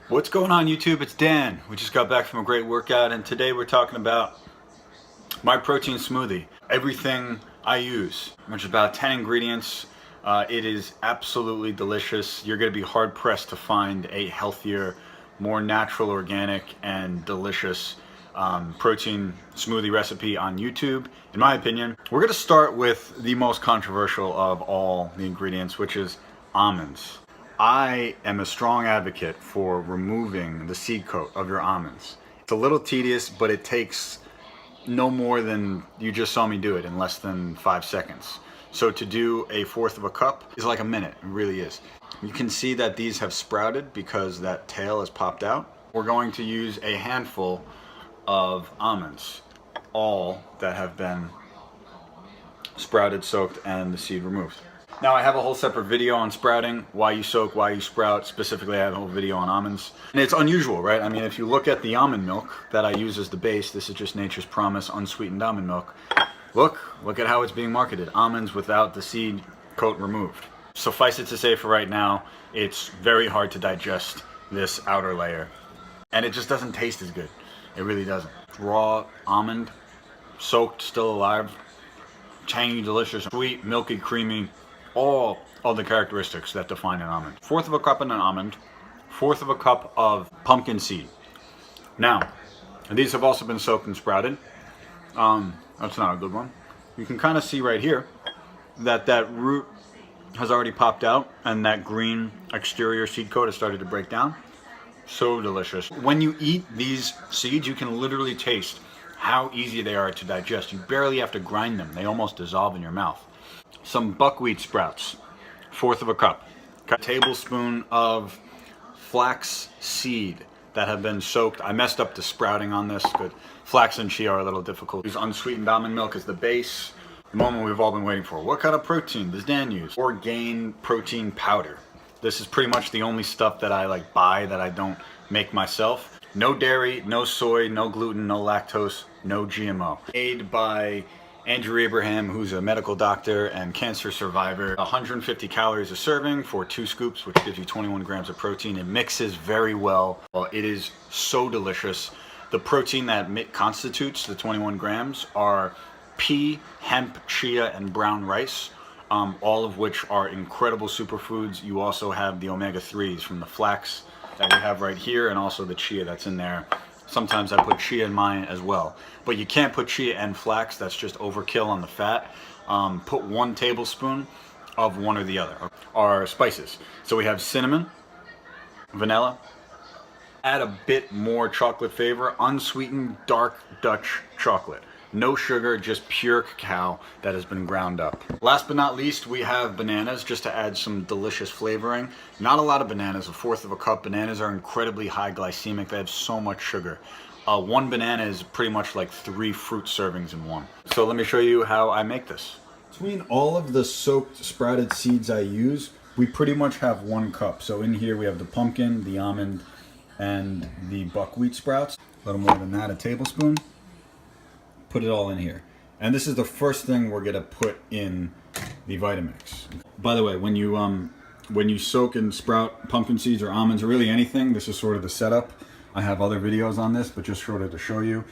What's going on YouTube? It's Dan. We just got back from a great workout and today we're talking about my protein smoothie. Everything I use, which is about 10 ingredients. It is absolutely delicious. You're going to be hard pressed to find a healthier, more natural, organic, and delicious protein smoothie recipe on YouTube, in my opinion. We're going to start with the most controversial of all the ingredients, which is almonds. I am a strong advocate for removing the seed coat of your almonds. It's a little tedious, but it takes no more than you just saw me do it in less than 5 seconds. So to do a fourth of a cup is like a minute, it really is. You can see that these have sprouted because that tail has popped out. We're going to use a handful of almonds, all that have been sprouted, soaked, and the seed removed. Now I have a whole separate video on sprouting, why you soak, why you sprout. Specifically I have a whole video on almonds. And it's unusual, right? I mean, if you look at the almond milk that I use as the base, this is just Nature's Promise unsweetened almond milk. Look at how it's being marketed. Almonds without the seed coat removed. Suffice it to say for right now, it's very hard to digest this outer layer. And it just doesn't taste as good. It really doesn't. Raw almond, soaked, still alive, tangy, delicious, sweet, milky, creamy. All of the characteristics that define an almond. Fourth of a cup in an almond, fourth of a cup of pumpkin seed. Now, these have also been soaked and sprouted. That's not a good one. You can kind of see right here that that root has already popped out and that green exterior seed coat has started to break down. So delicious. When you eat these seeds, you can literally taste how easy they are to digest. You barely have to grind them. They almost dissolve in your mouth. Some buckwheat sprouts, fourth of a cup. A tablespoon of flax seed that have been soaked. I messed up the sprouting on this, but flax and chia are a little difficult. Use unsweetened almond milk as the base. The moment we've all been waiting for. What kind of protein does Dan use? Orgain protein powder. This is pretty much the only stuff that I buy that I don't make myself. No dairy, no soy, no gluten, no lactose, no GMO. Made by Andrew Abraham, who's a medical doctor and cancer survivor. 150 calories a serving for 2 scoops, which gives you 21 grams of protein. It mixes very well. It is so delicious. The protein that constitutes the 21 grams are pea, hemp, chia, and brown rice, all of which are incredible superfoods. You also have the omega-3s from the flax that we have right here, and also the chia that's in there. Sometimes I put chia in mine as well. But you can't put chia and flax, that's just overkill on the fat. Put 1 tablespoon of one or the other. Our spices. So we have cinnamon, vanilla. Add a bit more chocolate flavor, unsweetened dark Dutch chocolate. No sugar, just pure cacao that has been ground up. Last but not least, we have bananas, just to add some delicious flavoring. Not a lot of bananas, a fourth of a cup. Bananas are incredibly high glycemic. They have so much sugar. 1 banana is pretty much like 3 fruit servings in one. So let me show you how I make this. Between all of the soaked sprouted seeds I use, we pretty much have 1 cup. So in here we have the pumpkin, the almond, and the buckwheat sprouts. A little more than that, a tablespoon. Put it all in here. And this is the first thing we're gonna put in the Vitamix. By the way, when you soak and sprout pumpkin seeds or almonds or really anything, this is sort of the setup. I have other videos on this, but just sort of to show you.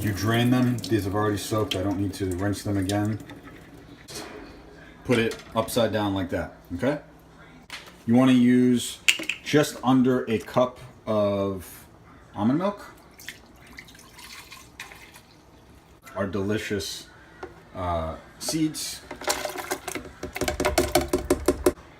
You drain them. These have already soaked. I don't need to rinse them again. Put it upside down like that, okay? You wanna use just under a cup of almond milk. Our delicious seeds.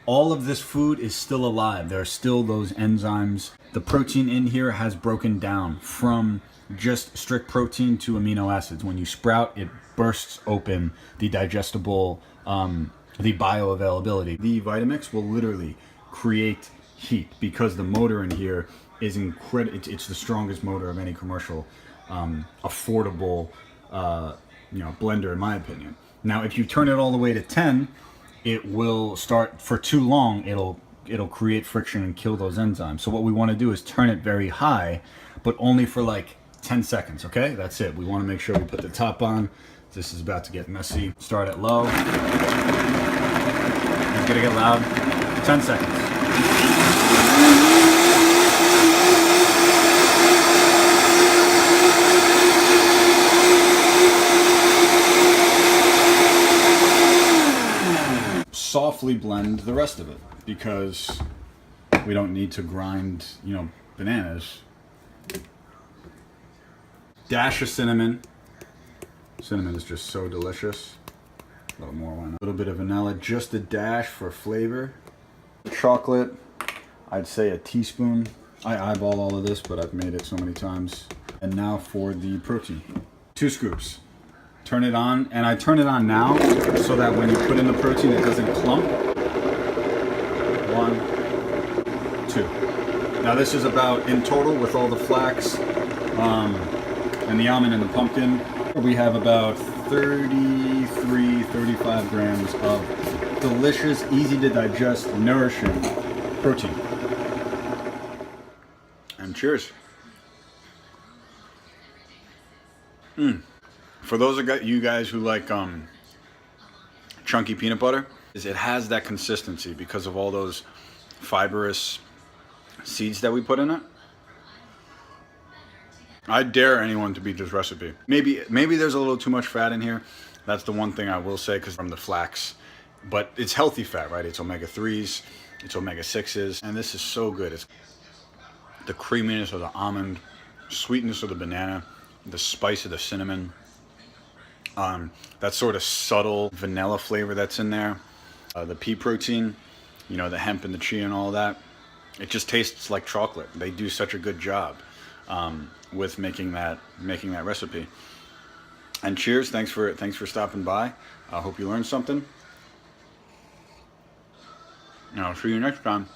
All of this food is still alive. There are still those enzymes. The protein in here has broken down from just strict protein to amino acids. When you sprout, it bursts open the digestible, the bioavailability. The Vitamix will literally create heat because the motor in here is incredible. It's the strongest motor of any commercial, affordable blender, in my opinion. Now, if you turn it all the way to 10, it will start, for too long, it'll create friction and kill those enzymes. So what we want to do is turn it very high, but only for like 10 seconds, okay? That's it. We want to make sure we put the top on. This is about to get messy. Start at low. It's gonna get loud. 10 seconds. roughly blend the rest of it because we don't need to grind, you know, bananas. Dash of cinnamon. Cinnamon is just so delicious. A little more, why not? A little bit of vanilla, just a dash for flavor. Chocolate, I'd say a teaspoon. I eyeball all of this, but I've made it so many times. And now for the protein. 2 scoops. Turn it on, and I turn it on now so that when you put in the protein it doesn't clump. 1, 2. Now this is about, in total with all the flax and the almond and the pumpkin, we have about 35 grams of delicious, easy to digest, nourishing protein. And cheers. For those of you guys who like chunky peanut butter, it has that consistency because of all those fibrous seeds that we put in it. I dare anyone to beat this recipe. Maybe there's a little too much fat in here. That's the one thing I will say, because from the flax, but it's healthy fat, right? It's omega-3s, it's omega-6s, and this is so good. It's the creaminess of the almond, sweetness of the banana, the spice of the cinnamon, that sort of subtle vanilla flavor that's in there, the pea protein, you know, the hemp and the chia and all that. It just tastes like chocolate. They do such a good job with making that recipe. And cheers! Thanks for stopping by. I hope you learned something. And I'll see you next time.